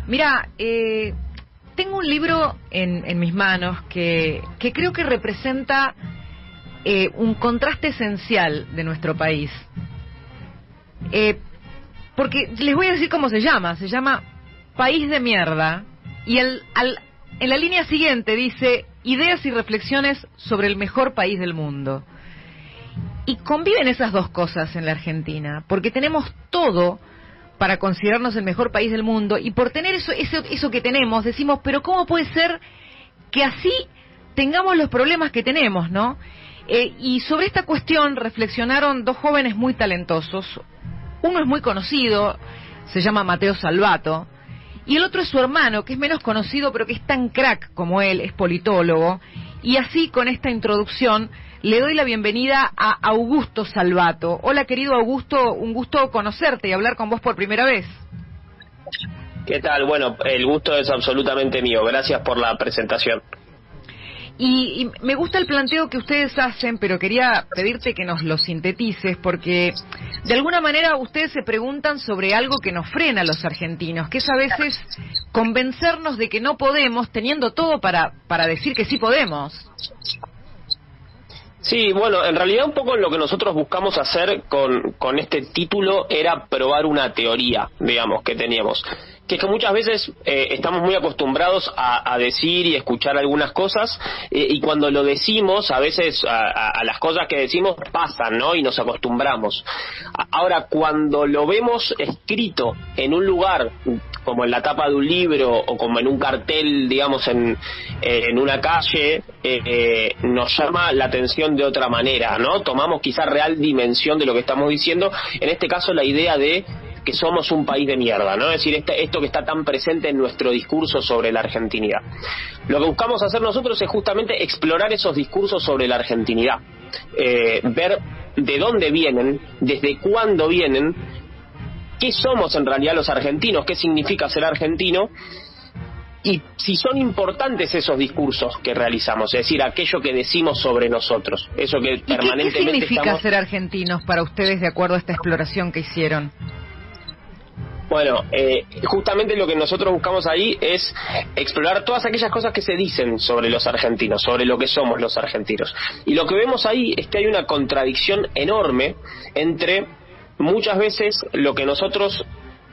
Mira, tengo un libro en mis manos que creo que representa un contraste esencial de nuestro país. Porque les voy a decir cómo se llama País de Mierda, y en la línea siguiente dice ideas y reflexiones sobre el mejor país del mundo. Y conviven esas dos cosas en la Argentina, porque tenemos todo para considerarnos el mejor país del mundo, y por tener eso que tenemos, decimos, pero ¿cómo puede ser que así tengamos los problemas que tenemos, no? Y sobre esta cuestión reflexionaron dos jóvenes muy talentosos. Uno es muy conocido, se llama Mateo Salvato, y el otro es su hermano, que es menos conocido, pero que es tan crack como él, es politólogo. Y así, con esta introducción, le doy la bienvenida a Augusto Salvato. Hola, querido Augusto, un gusto conocerte y hablar con vos por primera vez. ¿Qué tal? Bueno, el gusto es absolutamente mío. Gracias por la presentación. Y me gusta el planteo que ustedes hacen, pero quería pedirte que nos lo sintetices, porque de alguna manera ustedes se preguntan sobre algo que nos frena a los argentinos, que es a veces convencernos de que no podemos, teniendo todo para decir que sí podemos. Sí, bueno, en realidad un poco lo que nosotros buscamos hacer con este título era probar una teoría, digamos, que teníamos. Que es que muchas veces estamos muy acostumbrados a decir y escuchar algunas cosas, y cuando lo decimos, a veces a las cosas que decimos pasan, ¿no? Y nos acostumbramos. Ahora, cuando lo vemos escrito en un lugar, como en la tapa de un libro o como en un cartel, digamos, en una calle, nos llama la atención de otra manera, ¿no? Tomamos quizá real dimensión de lo que estamos diciendo, en este caso la idea de que somos un país de mierda, ¿no? Es decir, esto que está tan presente en nuestro discurso sobre la argentinidad. Lo que buscamos hacer nosotros es justamente explorar esos discursos sobre la argentinidad, ver de dónde vienen, desde cuándo vienen, qué somos en realidad los argentinos, qué significa ser argentino, y si son importantes esos discursos que realizamos, es decir, aquello que decimos sobre nosotros, eso que permanentemente ¿Qué significa ser argentinos para ustedes de acuerdo a esta exploración que hicieron? Bueno, justamente lo que nosotros buscamos ahí es explorar todas aquellas cosas que se dicen sobre los argentinos, sobre lo que somos los argentinos. Y lo que vemos ahí es que hay una contradicción enorme entre muchas veces lo que nosotros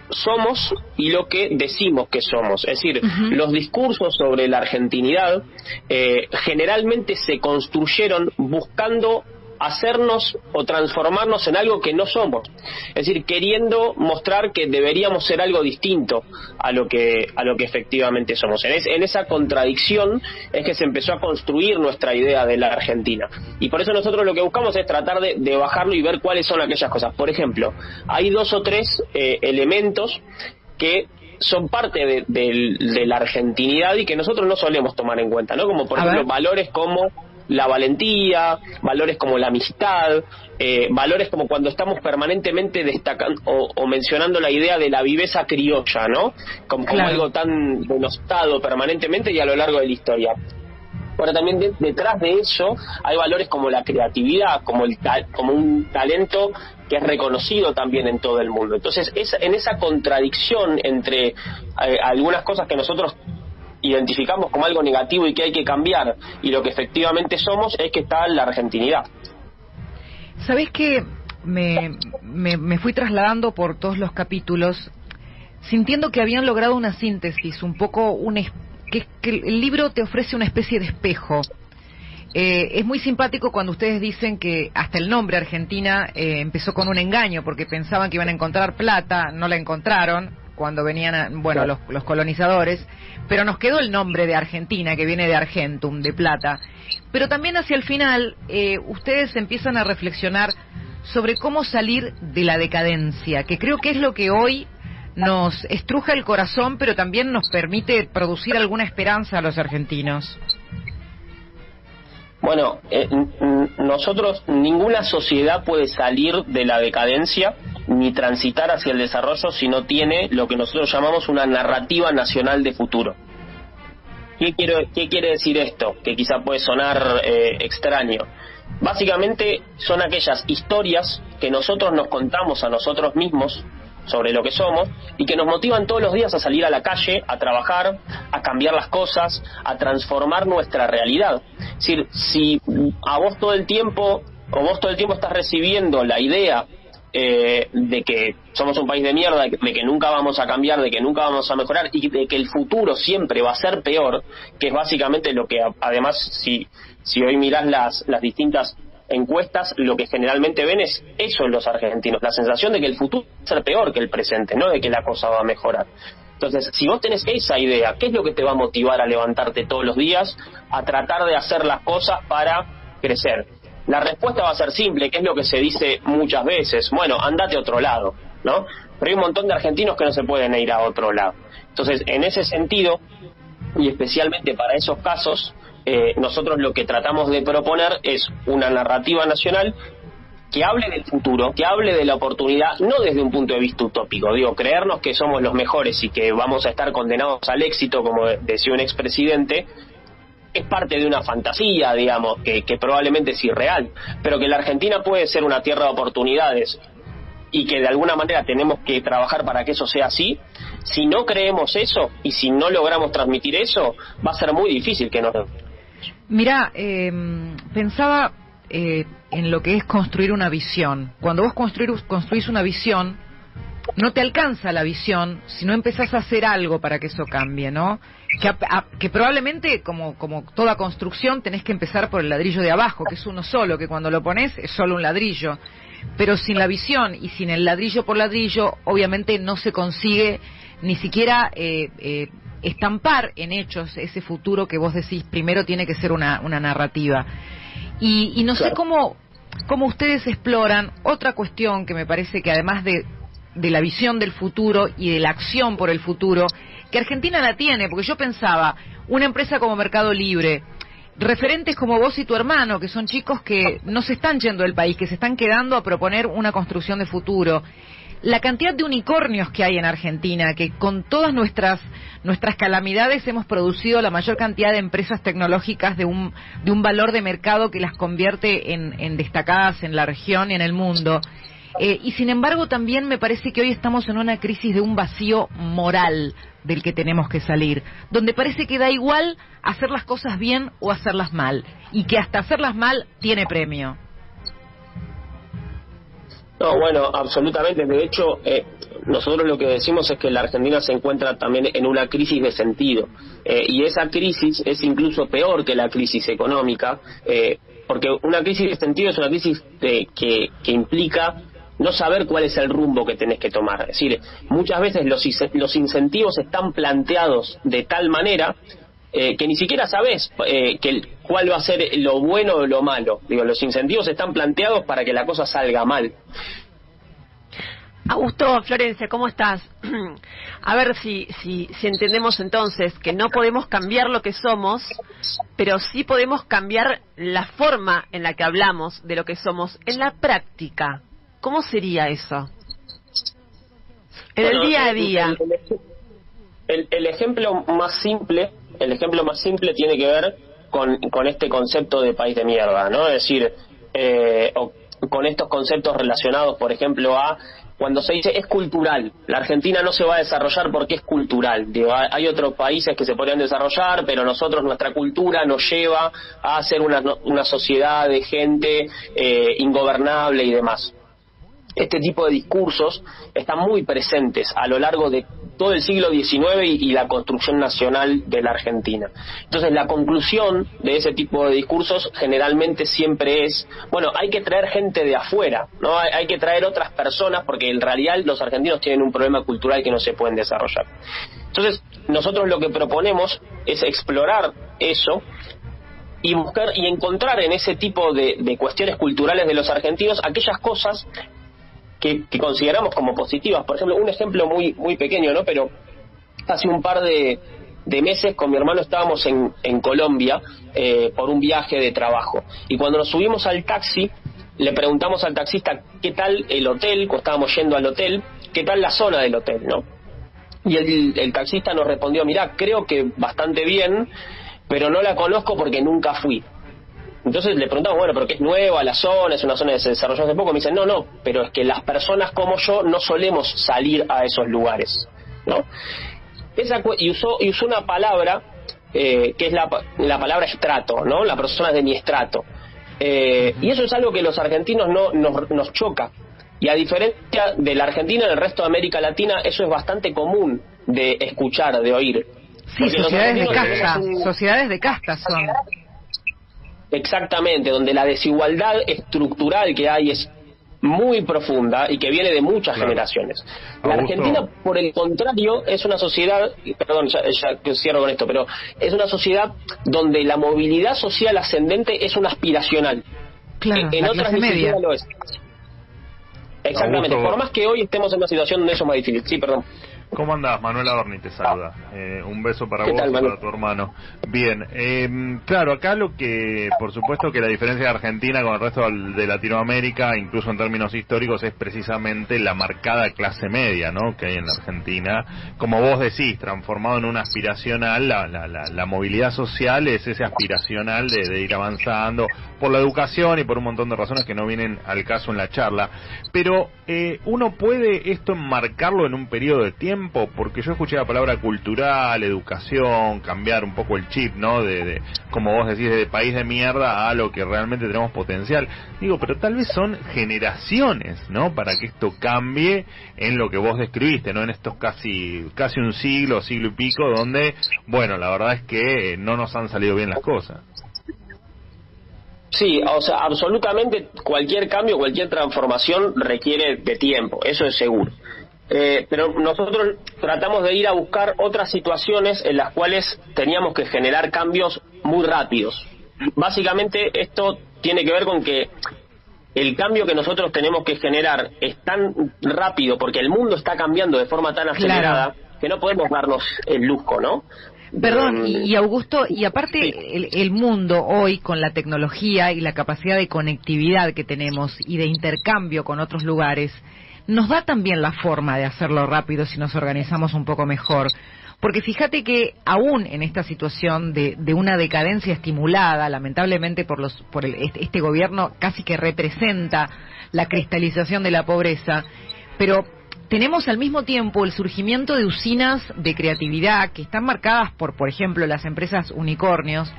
somos y lo que decimos que somos. Es decir, los discursos sobre la argentinidad generalmente se construyeron buscando hacernos o transformarnos en algo que no somos, es decir, queriendo mostrar que deberíamos ser algo distinto a lo que efectivamente somos. En esa contradicción es que se empezó a construir nuestra idea de la Argentina, y por eso nosotros lo que buscamos es tratar de bajarlo y ver cuáles son aquellas cosas. Por ejemplo, hay 2 o 3 elementos que son parte de la argentinidad y que nosotros no solemos tomar en cuenta, ¿no? Como por ejemplo valores como la valentía, valores como la amistad, valores como cuando estamos permanentemente destacando o mencionando la idea de la viveza criolla, ¿no? Como algo tan denostado permanentemente y a lo largo de la historia. Ahora también detrás de eso hay valores como la creatividad, como un talento que es reconocido también en todo el mundo. Entonces, en esa contradicción entre algunas cosas que nosotros identificamos como algo negativo y que hay que cambiar y lo que efectivamente somos, es que está la argentinidad. ¿Sabés qué? Me fui trasladando por todos los capítulos sintiendo que habían logrado una síntesis, un poco que el libro te ofrece una especie de espejo. Es muy simpático cuando ustedes dicen que hasta el nombre Argentina empezó con un engaño, porque pensaban que iban a encontrar plata, no la encontraron cuando venían, los colonizadores, pero nos quedó el nombre de Argentina, que viene de Argentum, de plata. Pero también hacia el final, ustedes empiezan a reflexionar sobre cómo salir de la decadencia, que creo que es lo que hoy nos estruja el corazón, pero también nos permite producir alguna esperanza a los argentinos. Bueno, nosotros, ninguna sociedad puede salir de la decadencia ni transitar hacia el desarrollo si no tiene lo que nosotros llamamos una narrativa nacional de futuro. ¿Qué quiere decir esto? Que quizá puede sonar extraño. Básicamente son aquellas historias que nosotros nos contamos a nosotros mismos sobre lo que somos y que nos motivan todos los días a salir a la calle, a trabajar, a cambiar las cosas, a transformar nuestra realidad. Es decir, si a vos todo el tiempo estás recibiendo la idea de que somos un país de mierda, de que nunca vamos a cambiar, de que nunca vamos a mejorar y de que el futuro siempre va a ser peor, que es básicamente lo que además si hoy mirás las distintas encuestas, lo que generalmente ven es eso en los argentinos, la sensación de que el futuro va a ser peor que el presente, no de que la cosa va a mejorar. Entonces, si vos tenés esa idea, ¿qué es lo que te va a motivar a levantarte todos los días, a tratar de hacer las cosas para crecer? La respuesta va a ser simple, que es lo que se dice muchas veces: bueno, andate a otro lado, ¿no? Pero hay un montón de argentinos que no se pueden ir a otro lado. Entonces, en ese sentido, y especialmente para esos casos, nosotros lo que tratamos de proponer es una narrativa nacional que hable del futuro, que hable de la oportunidad, no desde un punto de vista utópico, creernos que somos los mejores y que vamos a estar condenados al éxito, como decía un expresidente, es parte de una fantasía, digamos, que probablemente es irreal, pero que la Argentina puede ser una tierra de oportunidades y que de alguna manera tenemos que trabajar para que eso sea así. Si no creemos eso y si no logramos transmitir eso, va a ser muy difícil que nos... Mirá, pensaba en lo que es construir una visión. Cuando vos construís una visión, no te alcanza la visión si no empezás a hacer algo para que eso cambie, ¿no? Que probablemente, como toda construcción, tenés que empezar por el ladrillo de abajo, que es uno solo, que cuando lo pones es solo un ladrillo. Pero sin la visión y sin el ladrillo por ladrillo, obviamente no se consigue ni siquiera estampar en hechos ese futuro que vos decís primero tiene que ser una narrativa. Y no sé cómo ustedes exploran otra cuestión que me parece que además de la visión del futuro y de la acción por el futuro, que Argentina la tiene, porque yo pensaba, una empresa como Mercado Libre, referentes como vos y tu hermano, que son chicos que no se están yendo del país, que se están quedando a proponer una construcción de futuro, la cantidad de unicornios que hay en Argentina, que con todas nuestras calamidades hemos producido la mayor cantidad de empresas tecnológicas de un valor de mercado que las convierte en destacadas en la región y en el mundo. Y sin embargo también me parece que hoy estamos en una crisis de un vacío moral del que tenemos que salir, donde parece que da igual hacer las cosas bien o hacerlas mal, y que hasta hacerlas mal tiene premio. No, bueno, absolutamente. De hecho, nosotros lo que decimos es que la Argentina se encuentra también en una crisis de sentido, y esa crisis es incluso peor que la crisis económica, porque una crisis de sentido es una crisis que implica no saber cuál es el rumbo que tenés que tomar. Es decir, muchas veces los incentivos están planteados de tal manera que ni siquiera sabés cuál va a ser lo bueno o lo malo. Los incentivos están planteados para que la cosa salga mal. Augusto, Florencia, ¿cómo estás? A ver si entendemos entonces que no podemos cambiar lo que somos, pero sí podemos cambiar la forma en la que hablamos de lo que somos en la práctica. ¿Cómo sería eso? En el día a día. El ejemplo más simple tiene que ver con este concepto de país de mierda, ¿no? Es decir, con estos conceptos relacionados, por ejemplo, a cuando se dice es cultural, la Argentina no se va a desarrollar porque es cultural. Hay otros países que se podrían desarrollar, pero nuestra cultura nos lleva a ser una sociedad de gente ingobernable y demás. Este tipo de discursos están muy presentes a lo largo de todo el siglo XIX y la construcción nacional de la Argentina. Entonces, la conclusión de ese tipo de discursos generalmente siempre es, bueno, hay que traer gente de afuera, ¿no? Hay que traer otras personas porque en realidad los argentinos tienen un problema cultural que no se pueden desarrollar. Entonces, nosotros lo que proponemos es explorar eso y buscar y encontrar en ese tipo de cuestiones culturales de los argentinos aquellas cosas que consideramos como positivas. Por ejemplo, un ejemplo muy muy pequeño, ¿no? Pero hace un par de meses con mi hermano estábamos en Colombia por un viaje de trabajo, y cuando nos subimos al taxi le preguntamos al taxista qué tal el hotel, cuando estábamos yendo al hotel, qué tal la zona del hotel, ¿no? Y el taxista nos respondió, mirá, creo que bastante bien, pero no la conozco porque nunca fui. Entonces le preguntamos, bueno, pero que es nueva la zona, es una zona que se desarrolló hace poco. Me dicen, no, pero es que las personas como yo no solemos salir a esos lugares, ¿no? Y usó una palabra que es la palabra estrato, ¿no? La persona de mi estrato. Y eso es algo que los argentinos nos choca. Y a diferencia de la Argentina, en el resto de América Latina, eso es bastante común de escuchar, de oír. Sí, sociedades de casta, sociedades de casta son. Exactamente, donde la desigualdad estructural que hay es muy profunda y que viene de muchas generaciones. La Argentina, por el contrario, es una sociedad, perdón, ya cierro con esto, pero es una sociedad donde la movilidad social ascendente es una aspiracional. Claro, en otras disciplinas lo es. Exactamente, por más que hoy estemos en una situación donde eso es más difícil. Sí, perdón. ¿Cómo andás? Manuel Adorni te saluda. Un beso para vos y para tu hermano. Bien, claro, acá lo que, por supuesto que la diferencia de Argentina con el resto de Latinoamérica, incluso en términos históricos, es precisamente la marcada clase media, ¿no?, que hay en la Argentina. Como vos decís, transformado en una aspiracional, la movilidad social es ese aspiracional de ir avanzando por la educación y por un montón de razones que no vienen al caso en la charla. Pero uno puede esto enmarcarlo en un periodo de tiempo, porque yo escuché la palabra cultural, educación, cambiar un poco el chip, ¿no? De como vos decís, de país de mierda a lo que realmente tenemos potencial. Digo, pero tal vez son generaciones, ¿no?, para que esto cambie en lo que vos describiste, ¿no?, en estos casi un siglo y pico, donde, bueno, la verdad es que no nos han salido bien las cosas. Sí, o sea, absolutamente cualquier cambio, cualquier transformación requiere de tiempo, eso es seguro. Pero nosotros tratamos de ir a buscar otras situaciones en las cuales teníamos que generar cambios muy rápidos. Básicamente esto tiene que ver con que el cambio que nosotros tenemos que generar es tan rápido porque el mundo está cambiando de forma tan acelerada, que no podemos darnos el lujo, ¿no? Perdón, y Augusto, y aparte el mundo hoy, con la tecnología y la capacidad de conectividad que tenemos y de intercambio con otros lugares, nos da también la forma de hacerlo rápido si nos organizamos un poco mejor. Porque fíjate que aún en esta situación de una decadencia estimulada, lamentablemente por este gobierno casi que representa la cristalización de la pobreza, pero tenemos al mismo tiempo el surgimiento de usinas de creatividad que están marcadas por ejemplo, las empresas unicornios,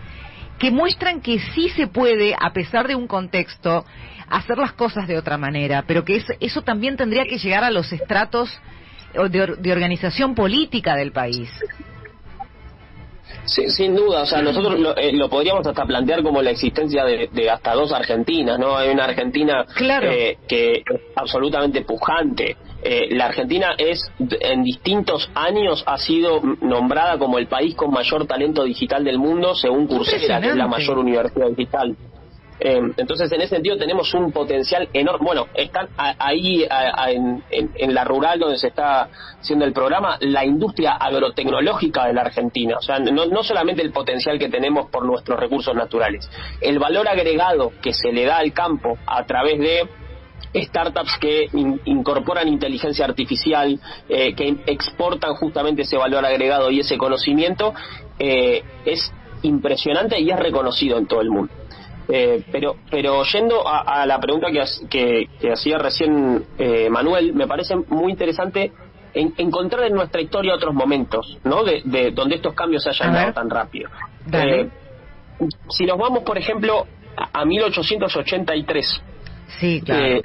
que muestran que sí se puede, a pesar de un contexto, hacer las cosas de otra manera, pero que eso también tendría que llegar a los estratos de organización política del país. Sí, sin duda, o sea, nosotros lo podríamos hasta plantear como la existencia de hasta dos Argentinas, ¿no? Hay una Argentina que es absolutamente pujante. La Argentina en distintos años ha sido nombrada como el país con mayor talento digital del mundo, según Coursera, que es la mayor universidad digital. Entonces, en ese sentido tenemos un potencial enorme. Bueno, están ahí en la rural donde se está haciendo el programa, la industria agrotecnológica de la Argentina. O sea, no solamente el potencial que tenemos por nuestros recursos naturales, el valor agregado que se le da al campo a través de startups que incorporan inteligencia artificial, que exportan justamente ese valor agregado y ese conocimiento, es impresionante y es reconocido en todo el mundo. Pero yendo a la pregunta que hacía recién Manuel, me parece muy interesante encontrar en nuestra historia otros momentos, ¿no?, de donde estos cambios se hayan dado tan rápido. Si nos vamos, por ejemplo, a 1883, sí, claro.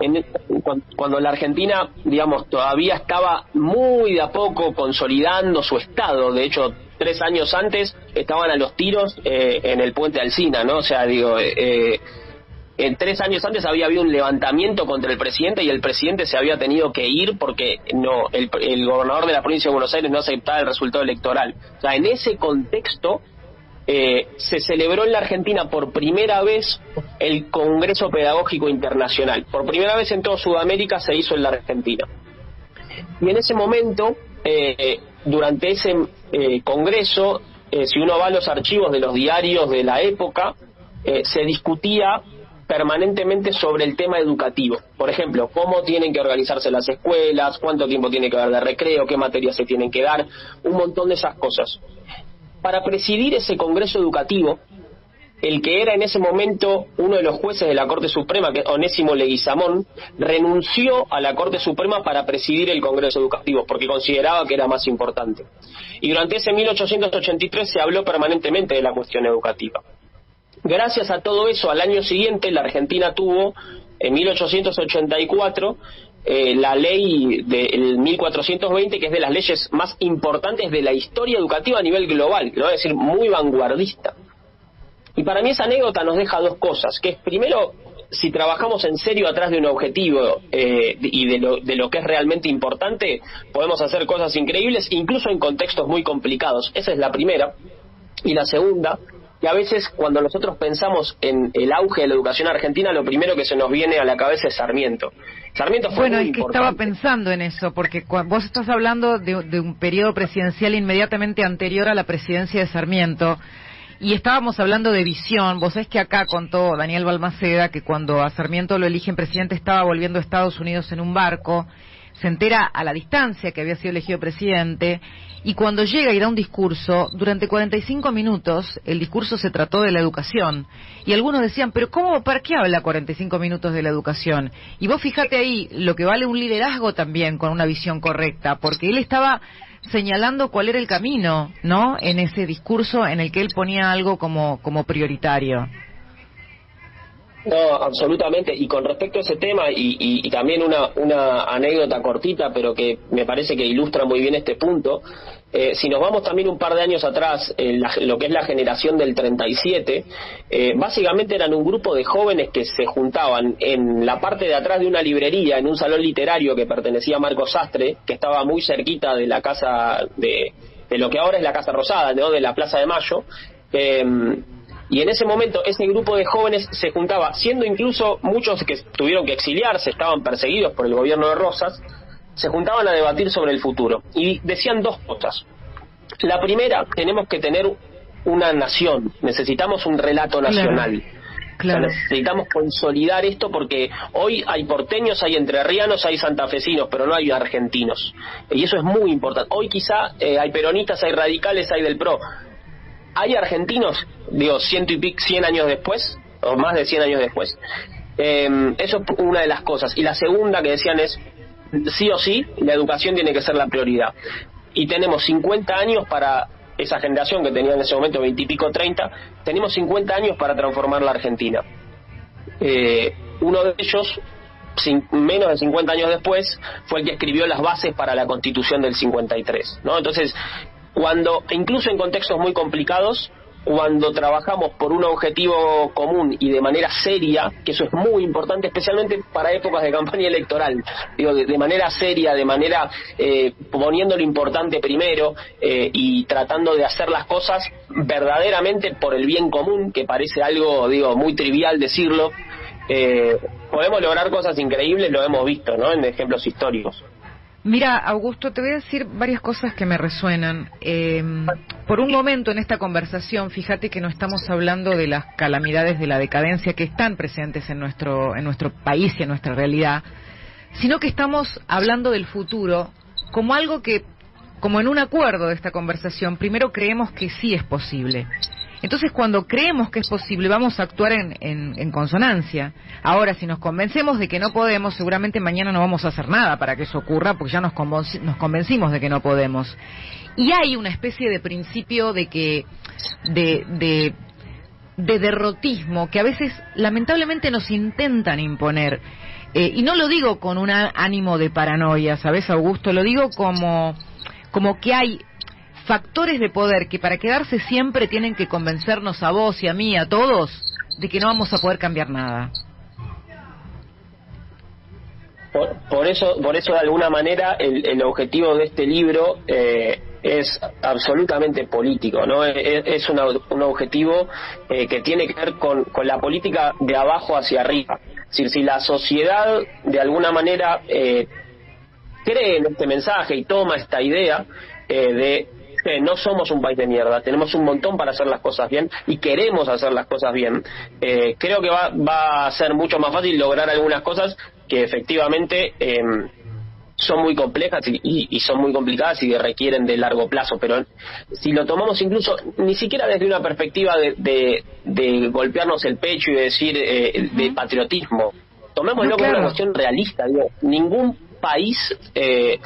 Cuando la Argentina, digamos, todavía estaba muy de a poco consolidando su estado. De hecho, 3 años antes estaban a los tiros en el puente Alsina, ¿no? O sea, digo, 3 años antes había habido un levantamiento contra el presidente y el presidente se había tenido que ir porque el gobernador de la provincia de Buenos Aires no aceptaba el resultado electoral. O sea, en ese contexto se celebró en la Argentina por primera vez el Congreso Pedagógico Internacional. Por primera vez en toda Sudamérica se hizo en la Argentina. Y en ese momento, durante ese congreso, si uno va a los archivos de los diarios de la época, se discutía permanentemente sobre el tema educativo. Por ejemplo, cómo tienen que organizarse las escuelas, cuánto tiempo tiene que haber de recreo, qué materias se tienen que dar, un montón de esas cosas. Para presidir ese congreso educativo el que era en ese momento uno de los jueces de la Corte Suprema, que es Onésimo Leguizamón, renunció a la Corte Suprema para presidir el Congreso Educativo, porque consideraba que era más importante. Y durante ese 1883 se habló permanentemente de la cuestión educativa. Gracias a todo eso, al año siguiente la Argentina tuvo, en 1884, la ley del 1420, que es de las leyes más importantes de la historia educativa a nivel global, que lo voy a decir muy vanguardista. Y para mí esa anécdota nos deja dos cosas, que es primero, si trabajamos en serio atrás de un objetivo y de lo que es realmente importante, podemos hacer cosas increíbles, incluso en contextos muy complicados. Esa es la primera. Y la segunda, que a veces cuando nosotros pensamos en el auge de la educación argentina, lo primero que se nos viene a la cabeza es Sarmiento. Sarmiento fue muy importante. Estaba pensando en eso, porque vos estás hablando de un periodo presidencial inmediatamente anterior a la presidencia de Sarmiento, y estábamos hablando de visión. Vos sabés que acá contó Daniel Balmaceda que cuando a Sarmiento lo eligen presidente estaba volviendo a Estados Unidos en un barco, se entera a la distancia que había sido elegido presidente, y cuando llega y da un discurso, durante 45 minutos el discurso se trató de la educación. Y algunos decían, pero ¿para qué habla 45 minutos de la educación? Y vos fíjate ahí, lo que vale un liderazgo también con una visión correcta, porque él estaba señalando cuál era el camino, ¿no?, en ese discurso en el que él ponía algo como prioritario. No, absolutamente. Y con respecto a ese tema, y también una anécdota cortita, pero que me parece que ilustra muy bien este punto, si nos vamos también un par de años atrás, lo que es la generación del 37, básicamente eran un grupo de jóvenes que se juntaban en la parte de atrás de una librería, en un salón literario que pertenecía a Marcos Sastre, que estaba muy cerquita de la casa, de lo que ahora es la Casa Rosada, ¿no?, de la Plaza de Mayo. Y en ese momento ese grupo de jóvenes se juntaba, siendo incluso muchos que tuvieron que exiliarse, estaban perseguidos por el gobierno de Rosas, se juntaban a debatir sobre el futuro. Y decían dos cosas. La primera, tenemos que tener una nación, necesitamos un relato nacional. Claro. O sea, necesitamos consolidar esto porque hoy hay porteños, hay entrerrianos, hay santafesinos, pero no hay argentinos. Y eso es muy importante. Hoy quizá hay peronistas, hay radicales, hay del PRO. Hay argentinos, 100 años después, o más de 100 años después. Eso es una de las cosas. Y la segunda que decían es, sí o sí, la educación tiene que ser la prioridad. Y tenemos 50 años para esa generación que tenía en ese momento 20 y pico, 30, tenemos 50 años para transformar la Argentina. Uno de ellos, menos de 50 años después, fue el que escribió las bases para la Constitución del 53, ¿no? Entonces, incluso en contextos muy complicados, cuando trabajamos por un objetivo común y de manera seria, que eso es muy importante, especialmente para épocas de campaña electoral, de manera seria, de manera poniendo lo importante primero y tratando de hacer las cosas verdaderamente por el bien común, que parece algo, muy trivial decirlo, podemos lograr cosas increíbles, lo hemos visto, ¿no?, en ejemplos históricos. Mira, Augusto, te voy a decir varias cosas que me resuenan. Por un momento en esta conversación, fíjate que no estamos hablando de las calamidades de la decadencia que están presentes en nuestro país y en nuestra realidad, sino que estamos hablando del futuro como algo que, como en un acuerdo de esta conversación, primero creemos que sí es posible. Entonces, cuando creemos que es posible, vamos a actuar en consonancia. Ahora, si nos convencemos de que no podemos, seguramente mañana no vamos a hacer nada para que eso ocurra, porque ya nos convencimos de que no podemos. Y hay una especie de principio de derrotismo que a veces, lamentablemente, nos intentan imponer. Y no lo digo con un ánimo de paranoia, ¿sabes, Augusto? Lo digo como que hay factores de poder que para quedarse siempre tienen que convencernos a vos y a mí, a todos, de que no vamos a poder cambiar nada. Por eso de alguna manera el objetivo de este libro es absolutamente político, ¿no? Es un objetivo que tiene que ver con la política de abajo hacia arriba. Es decir, si la sociedad de alguna manera cree en este mensaje y toma esta idea de no somos un país de mierda, tenemos un montón para hacer las cosas bien y queremos hacer las cosas bien, creo que va a ser mucho más fácil lograr algunas cosas que efectivamente son muy complejas y son muy complicadas y requieren de largo plazo, pero si lo tomamos incluso ni siquiera desde una perspectiva de golpearnos el pecho y decir de patriotismo, tomémoslo como una cuestión realista. Digo, ningún país que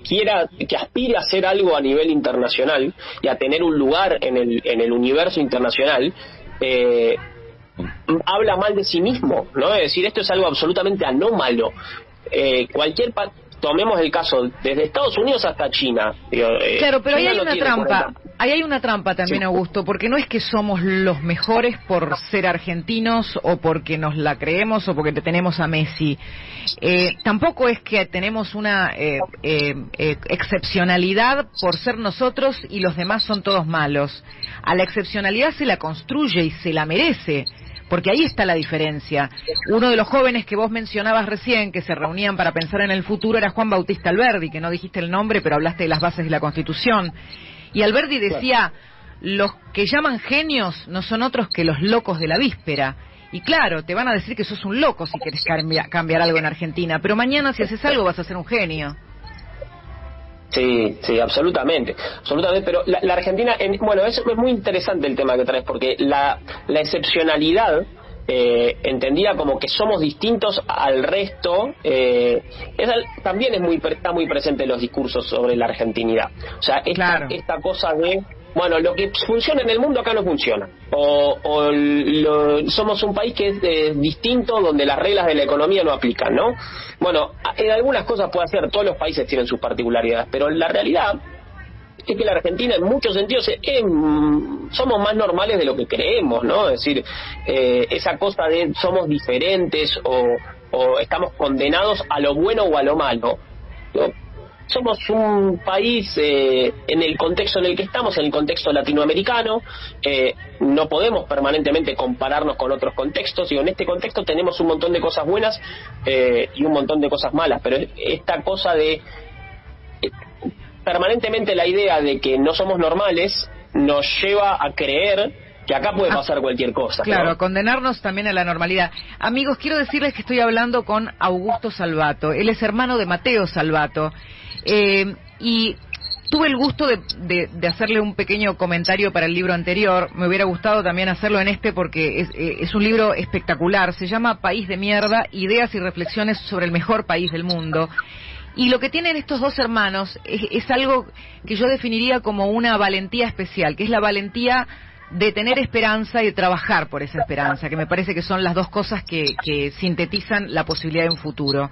quiera, que aspire a hacer algo a nivel internacional y a tener un lugar en el universo internacional, habla mal de sí mismo, ¿no? Es decir, esto es algo absolutamente anómalo. Tomemos el caso desde Estados Unidos hasta China. Claro, pero ahí hay una trampa. 40. Ahí hay una trampa también, sí. Augusto, porque no es que somos los mejores por ser argentinos o porque nos la creemos o porque tenemos a Messi. Tampoco es que tenemos una excepcionalidad por ser nosotros y los demás son todos malos. A la excepcionalidad se la construye y se la merece. Porque ahí está la diferencia. Uno de los jóvenes que vos mencionabas recién, que se reunían para pensar en el futuro, era Juan Bautista Alberdi, que no dijiste el nombre, pero hablaste de las bases de la Constitución. Y Alberdi decía, los que llaman genios no son otros que los locos de la víspera. Y claro, te van a decir que sos un loco si querés cambiar algo en Argentina, pero mañana si haces algo vas a ser un genio. Sí, absolutamente, pero la Argentina, bueno, eso es muy interesante el tema que traes, porque la excepcionalidad, entendida como que somos distintos al resto, también está muy presente en los discursos sobre la argentinidad. O sea, esta cosa de, bueno, lo que funciona en el mundo acá no funciona, somos un país que es distinto, donde las reglas de la economía no aplican, ¿no? Bueno, en algunas cosas puede ser, todos los países tienen sus particularidades, pero la realidad es que la Argentina en muchos sentidos somos más normales de lo que creemos, ¿no? Es decir, esa cosa de somos diferentes o estamos condenados a lo bueno o a lo malo, ¿no? Somos un país en el contexto en el que estamos, en el contexto latinoamericano, no podemos permanentemente compararnos con otros contextos, y en este contexto tenemos un montón de cosas buenas y un montón de cosas malas, pero esta cosa de permanentemente la idea de que no somos normales nos lleva a creer que acá puede pasar cualquier cosa. Claro, ¿no? A condenarnos también a la normalidad. Amigos, quiero decirles que estoy hablando con Augusto Salvato. Él es hermano de Mateo Salvato. Y tuve el gusto de hacerle un pequeño comentario para el libro anterior. Me hubiera gustado también hacerlo en este porque es un libro espectacular. Se llama País de Mierda, ideas y reflexiones sobre el mejor país del mundo. Y lo que tienen estos dos hermanos es algo que yo definiría como una valentía especial, que es la valentía de tener esperanza y de trabajar por esa esperanza, que me parece que son las dos cosas que sintetizan la posibilidad de un futuro.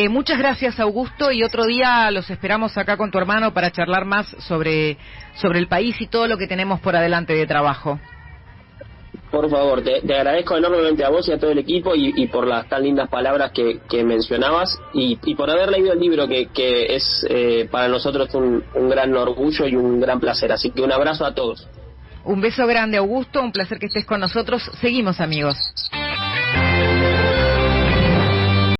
Muchas gracias, Augusto, y otro día los esperamos acá con tu hermano para charlar más sobre el país y todo lo que tenemos por adelante de trabajo. Por favor, te agradezco enormemente a vos y a todo el equipo y por las tan lindas palabras que mencionabas y por haber leído el libro que es para nosotros un gran orgullo y un gran placer. Así que un abrazo a todos. Un beso grande, Augusto, un placer que estés con nosotros. Seguimos, amigos.